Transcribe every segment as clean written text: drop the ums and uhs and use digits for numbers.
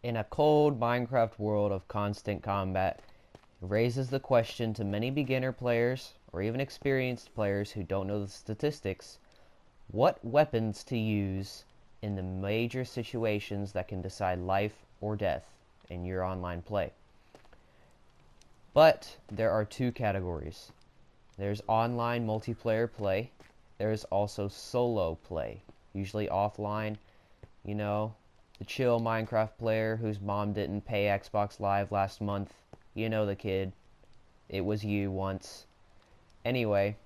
In a cold Minecraft world of constant combat, it raises the question to many beginner players or even experienced players who don't know the statistics, what weapons to use in the major situations that can decide life or death in your online play. But there are two categories. There's online multiplayer play. There's also solo play, usually offline. You know, the chill Minecraft player whose mom didn't pay Xbox Live last month. You know the kid. It was you once. Anyway,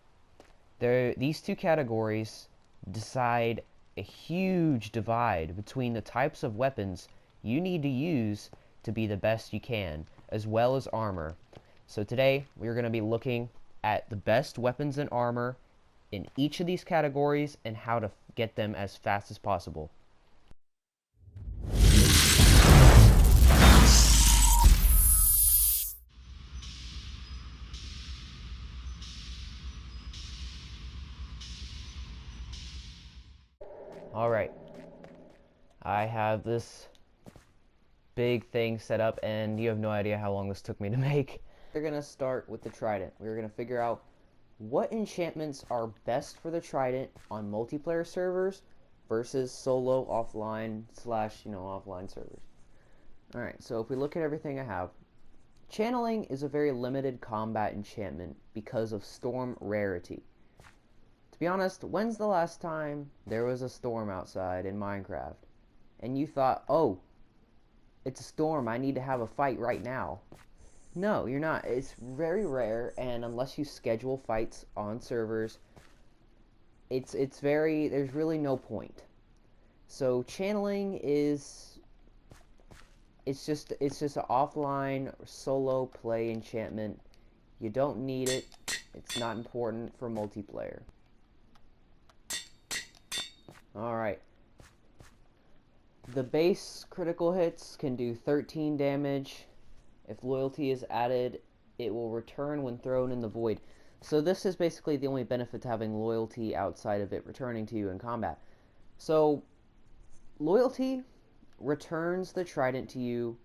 these two categories decide a huge divide between the types of weapons you need to use to be the best you can, as well as armor. So today, we're going to be looking at the best weapons and armor in each of these categories and how to get them as fast as possible. Alright, I have this big thing set up and you have no idea how long this took me to make. We're going to start with the Trident. We're going to figure out what enchantments are best for the Trident on multiplayer servers versus solo offline slash, offline servers. Alright, so if we look at everything I have, channeling is a very limited combat enchantment because of storm rarity. To be honest, when's the last time there was a storm outside in Minecraft and you thought, oh, it's a storm, I need to have a fight right now? No, you're not. It's very rare, and unless you schedule fights on servers, there's really no point. So channeling is it's just an offline solo play enchantment. You don't need it. It's not important for multiplayer. Alright. The base critical hits can do 13 damage. If loyalty is added, it will return when thrown in the void. So this is basically the only benefit to having loyalty outside of it returning to you in combat. So loyalty returns the Trident to you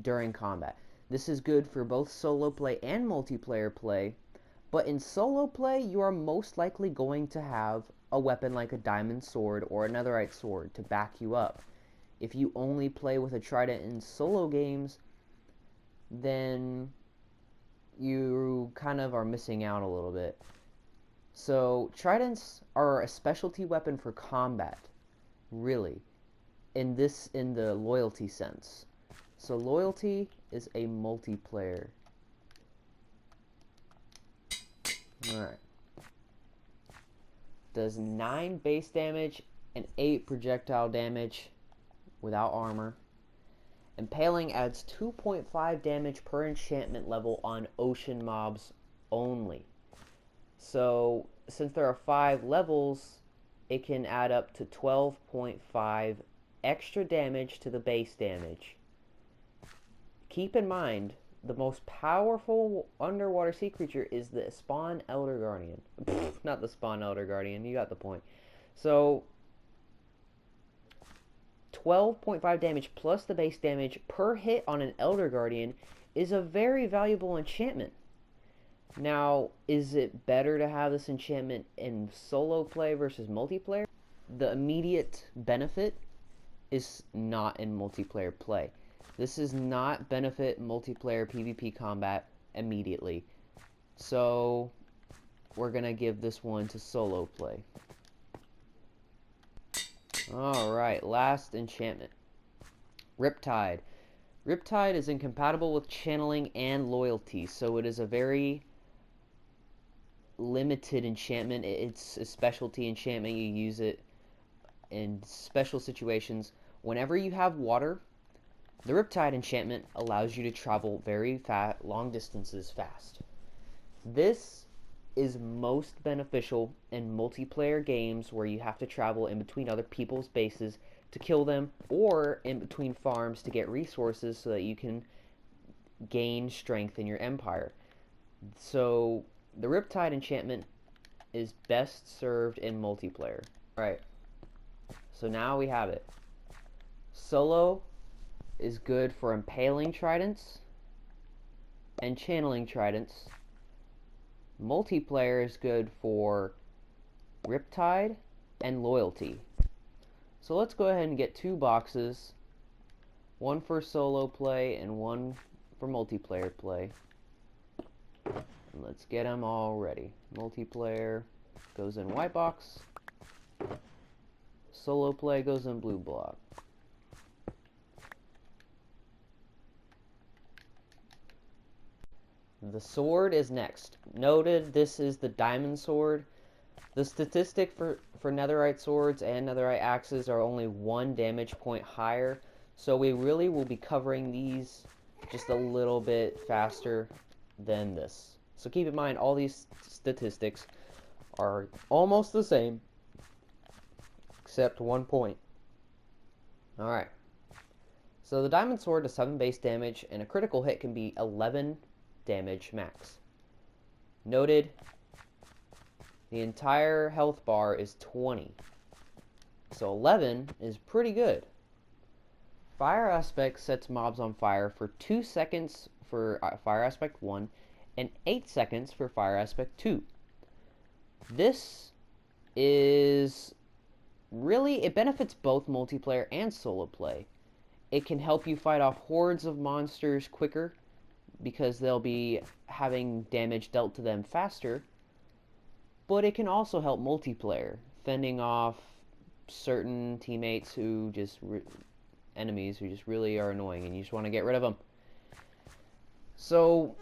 during combat. This is good for both solo play and multiplayer play, but in solo play, you are most likely going to have a weapon like a diamond sword or a netherite sword to back you up. If you only play with a Trident in solo games, then you kind of are missing out a little bit. So Tridents are a specialty weapon for combat, really, in the loyalty sense. So loyalty is a multiplayer. Alright. Does 9 base damage and 8 projectile damage without armor. Impaling adds 2.5 damage per enchantment level on ocean mobs only. So, since there are 5 levels, it can add up to 12.5 extra damage to the base damage. Keep in mind, the most powerful underwater sea creature is the Spawn Elder Guardian. Not the Spawn Elder Guardian, you got the point. So, 12.5 damage plus the base damage per hit on an Elder Guardian is a very valuable enchantment. Now, is it better to have this enchantment in solo play versus multiplayer? The immediate benefit is not in multiplayer play. This does not benefit multiplayer PvP combat immediately. So, we're going to give this one to solo play. Alright, last enchantment. Riptide. Riptide is incompatible with channeling and loyalty, so it is a very limited enchantment. It's a specialty enchantment. You use it in special situations. Whenever you have water, the Riptide enchantment allows you to travel very long distances fast. This is most beneficial in multiplayer games where you have to travel in between other people's bases to kill them, or in between farms to get resources so that you can gain strength in your empire. So the Riptide enchantment is best served in multiplayer. Alright, so now we have it. Solo is good for impaling tridents and channeling tridents. Multiplayer is good for Riptide and Loyalty. So let's go ahead and get 2 boxes, one for solo play and one for multiplayer play. And let's get them all ready. Multiplayer goes in white box, solo play goes in blue block. The sword is next. Noted, this is the diamond sword. The statistic for netherite swords and netherite axes are only 1 damage point higher, so we really will be covering these just a little bit faster than this. So keep in mind, all these statistics are almost the same, except 1 point. Alright. So the diamond sword does 7 base damage, and a critical hit can be 11 damage max. Noted, the entire health bar is 20. So 11 is pretty good. Fire Aspect sets mobs on fire for 2 seconds for Fire Aspect 1 and 8 seconds for Fire Aspect 2. This is really, it benefits both multiplayer and solo play. It can help you fight off hordes of monsters quicker because they'll be having damage dealt to them faster, but it can also help multiplayer, fending off certain teammates who just enemies who just really are annoying and you just want to get rid of them. So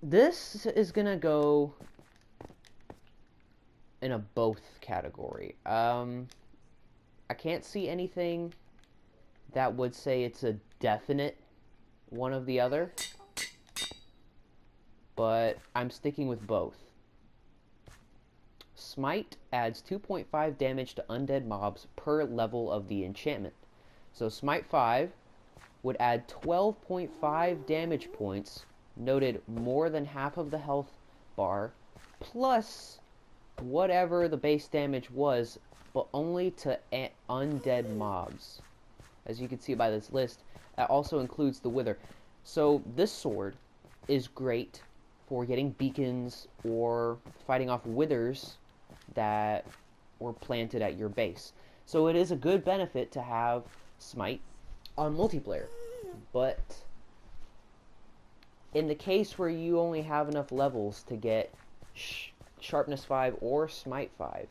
this is gonna go in a both category. I can't see anything that would say it's a definite one of the other, but I'm sticking with both. Smite adds 2.5 damage to undead mobs per level of the enchantment. So Smite 5 would add 12.5 damage points, noted more than half of the health bar, plus whatever the base damage was, but only to undead mobs. As you can see by this list, that also includes the Wither. So this sword is great for getting beacons or fighting off withers that were planted at your base. So it is a good benefit to have Smite on multiplayer. But in the case where you only have enough levels to get Sharpness 5 or Smite 5,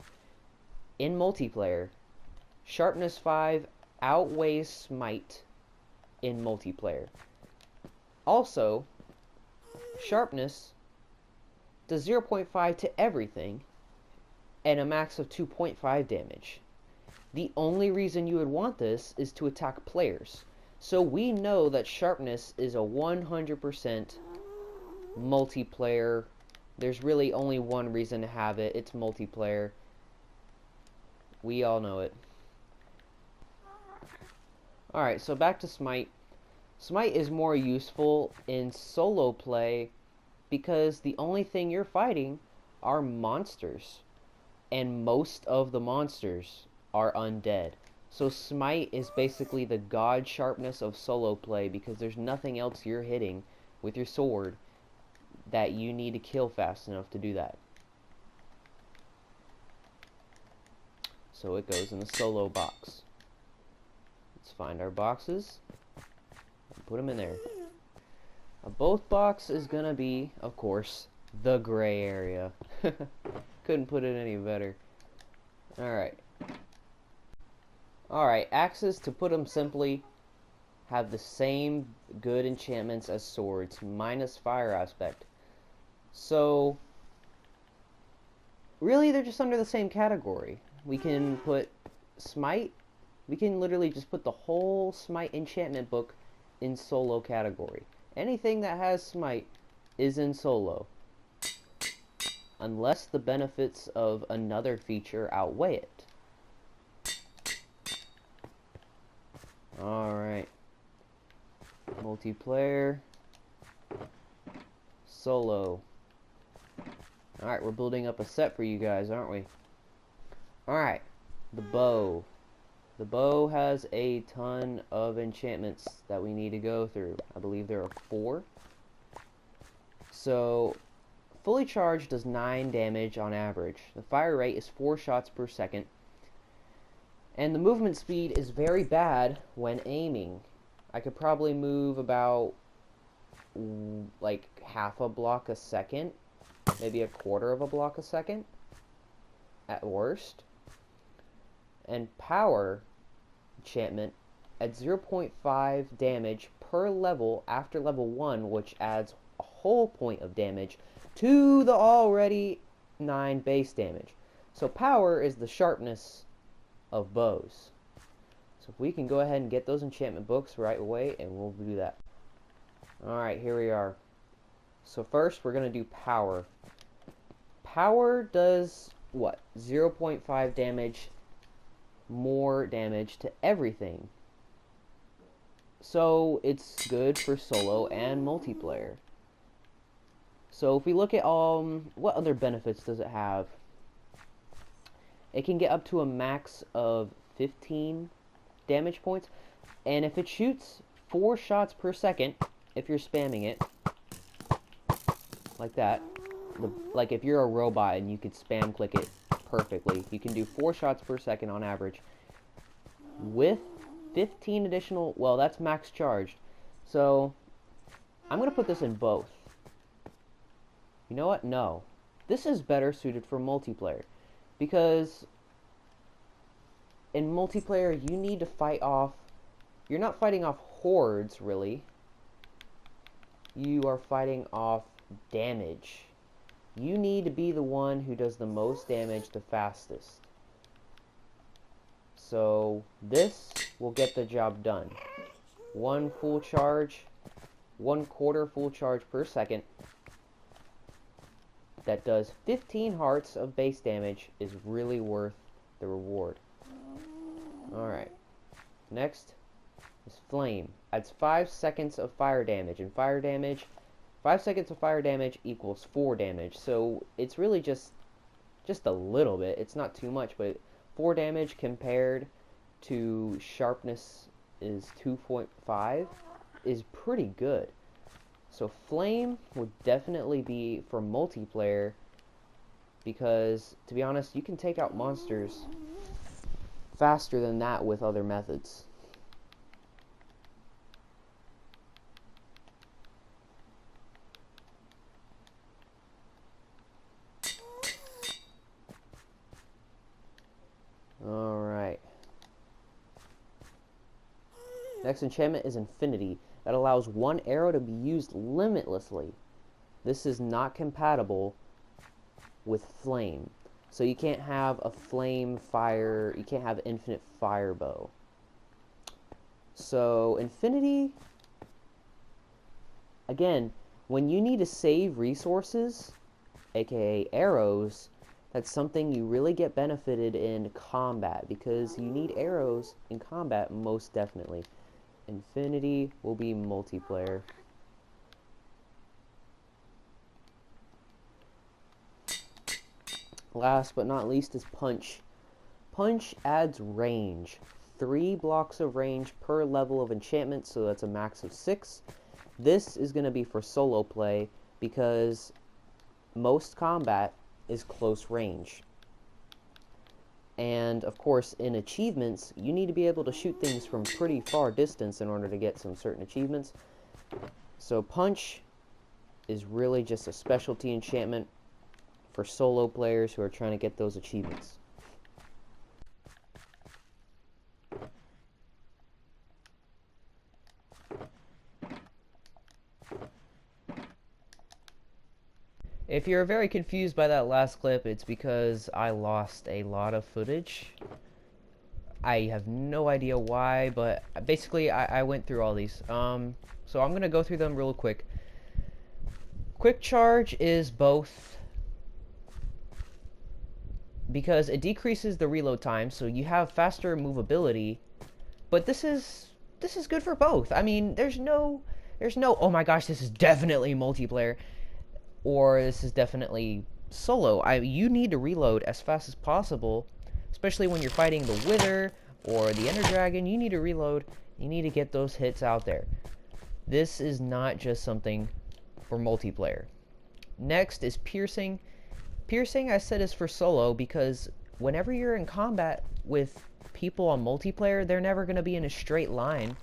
in multiplayer, Sharpness 5 outweighs Smite in multiplayer. Also, Sharpness does 0.5 to everything and a max of 2.5 damage. The only reason you would want this is to attack players. So we know that Sharpness is a 100% multiplayer. There's really only one reason to have it. It's multiplayer. We all know it. Alright, so back to Smite. Smite is more useful in solo play because the only thing you're fighting are monsters. And most of the monsters are undead. So Smite is basically the god sharpness of solo play because there's nothing else you're hitting with your sword that you need to kill fast enough to do that. So it goes in the solo box. Let's find our boxes and put them in there. A both box is gonna be, of course, the gray area. Couldn't put it any better. Alright. Alright, axes, to put them simply, have the same good enchantments as swords, minus fire aspect. So, really, they're just under the same category. We can put Smite, we can literally just put the whole Smite enchantment book in solo category. Anything that has Smite is in solo, unless the benefits of another feature outweigh it. Alright. Multiplayer. Solo. Alright, we're building up a set for you guys, aren't we? Alright. The bow. The bow has a ton of enchantments that we need to go through. I believe there are 4. So, fully charged does 9 damage on average. The fire rate is 4 shots per second. And the movement speed is very bad when aiming. I could probably move about like half a block a second, maybe a quarter of a block a second at worst. And power enchantment at 0.5 damage per level after level 1, which adds a whole point of damage to the already 9 base damage. So power is the sharpness of bows. So if we can go ahead and get those enchantment books right away, and we'll do that. Alright, here we are. So first we're going to do power. Power does what? 0.5 damage more damage to everything. So it's good for solo and multiplayer. So if we look at what other benefits does it have? It can get up to a max of 15 damage points, and if it shoots 4 shots per second, if you're spamming it like that, like if you're a robot and you could spam click it perfectly, you can do 4 shots per second on average with 15 additional, well, that's max charged. So I'm gonna put this in both. You know what? No, this is better suited for multiplayer, because in multiplayer you need to fight off, you're not fighting off hordes really, you are fighting off damage. You need to be the one who does the most damage the fastest. So this will get the job done. 1 full charge, 1/4 full charge per second. That does 15 hearts of base damage, is really worth the reward. Alright. Next is flame. Adds 5 seconds of fire damage, and 5 seconds of fire damage equals 4 damage. So it's really just a little bit. It's not too much, but 4 damage compared to sharpness is 2.5 is pretty good. So flame would definitely be for multiplayer, because to be honest, you can take out monsters faster than that with other methods. Alright. Next enchantment is Infinity. That allows 1 arrow to be used limitlessly. This is not compatible with flame. So you can't have a flame fire, you can't have infinite fire bow. So Infinity, again, when you need to save resources, aka arrows, that's something you really get benefited in combat, because you need arrows in combat most definitely. Infinity will be multiplayer. Last but not least is Punch. Punch adds range. 3 blocks of range per level of enchantment, so that's a max of 6. This is going to be for solo play, because most combat is close range. And of course, in achievements, you need to be able to shoot things from pretty far distance in order to get some certain achievements. So Punch is really just a specialty enchantment for solo players who are trying to get those achievements. If you're very confused by that last clip, it's because I lost a lot of footage. I have no idea why, but basically I went through all these. So I'm going to go through them real quick. Quick Charge is both, because it decreases the reload time, so you have faster movability, but this is good for both. I mean, there's no oh my gosh, this is definitely multiplayer, or this is definitely solo. You need to reload as fast as possible, especially when you're fighting the Wither or the Ender Dragon, you need to reload. You need to get those hits out there. This is not just something for multiplayer. Next is piercing. Piercing, I said, is for solo because whenever you're in combat with people on multiplayer, they're never going to be in a straight line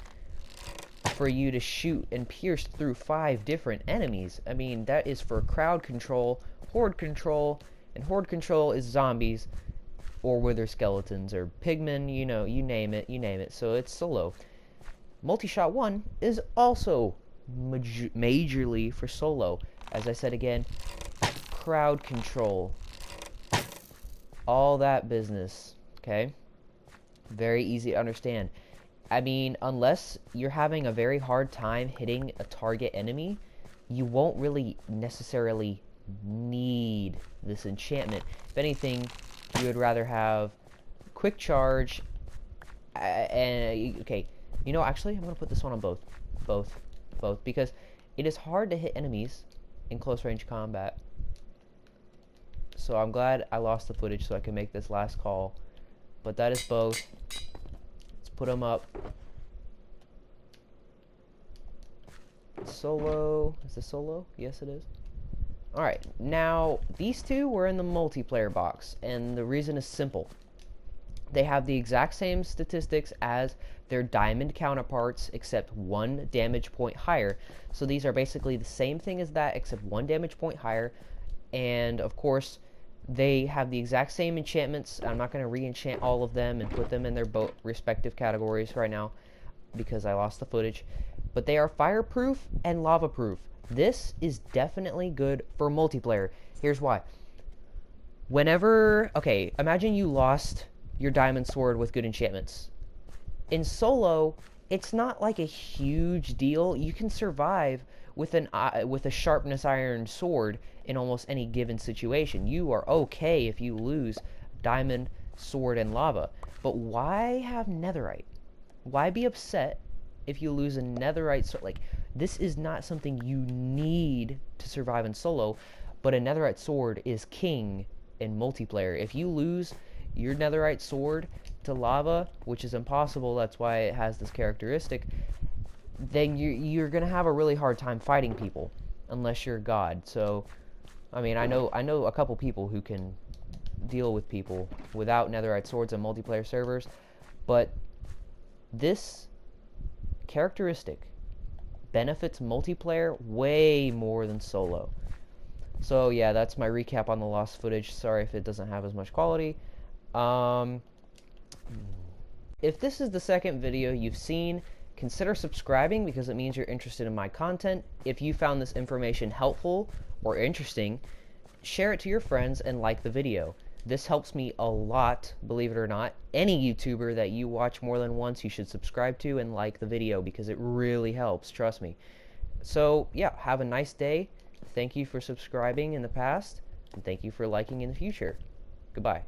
for you to shoot and pierce through 5 different enemies. I mean, that is for crowd control, horde control, and horde control is zombies or wither skeletons or pigmen, you know, you name it. So it's solo. Multi-shot 1 is also majorly for solo. As I said again, crowd control, all that business, okay? Very easy to understand. I mean, unless you're having a very hard time hitting a target enemy, you won't really necessarily need this enchantment. If anything, you would rather have quick charge and okay, you know, actually I'm gonna put this one on both because it is hard to hit enemies in close range combat. So I'm glad I lost the footage so I can make this last call, but that is both. Let's put them up. Solo, is this solo? Yes it is. Alright, now these two were in the multiplayer box, and the reason is simple. They have the exact same statistics as their diamond counterparts, except 1 damage point higher. So these are basically the same thing as that, except 1 damage point higher. And of course, they have the exact same enchantments. I'm not going to re-enchant all of them and put them in their respective categories right now because I lost the footage. But they are fireproof and lava proof. This is definitely good for multiplayer. Here's why. Whenever, okay, imagine you lost your diamond sword with good enchantments. In solo, it's not like a huge deal. You can survive with a sharpness iron sword in almost any given situation. You are okay if you lose diamond, sword, and lava. But why have netherite? Why be upset if you lose a netherite sword? Like, this is not something you need to survive in solo, but a netherite sword is king in multiplayer. If you lose your netherite sword to lava, which is impossible, that's why it has this characteristic, then you're gonna have a really hard time fighting people unless you're God. So I mean, I know a couple people who can deal with people without netherite swords on multiplayer servers, but this characteristic benefits multiplayer way more than solo. So yeah, that's my recap on the lost footage. Sorry if it doesn't have as much quality. If this is the second video you've seen, consider subscribing because it means you're interested in my content. If you found this information helpful or interesting, share it to your friends and like the video. This helps me a lot, believe it or not. Any YouTuber that you watch more than once, you should subscribe to and like the video because it really helps, trust me. So yeah, have a nice day. Thank you for subscribing in the past, and thank you for liking in the future. Goodbye.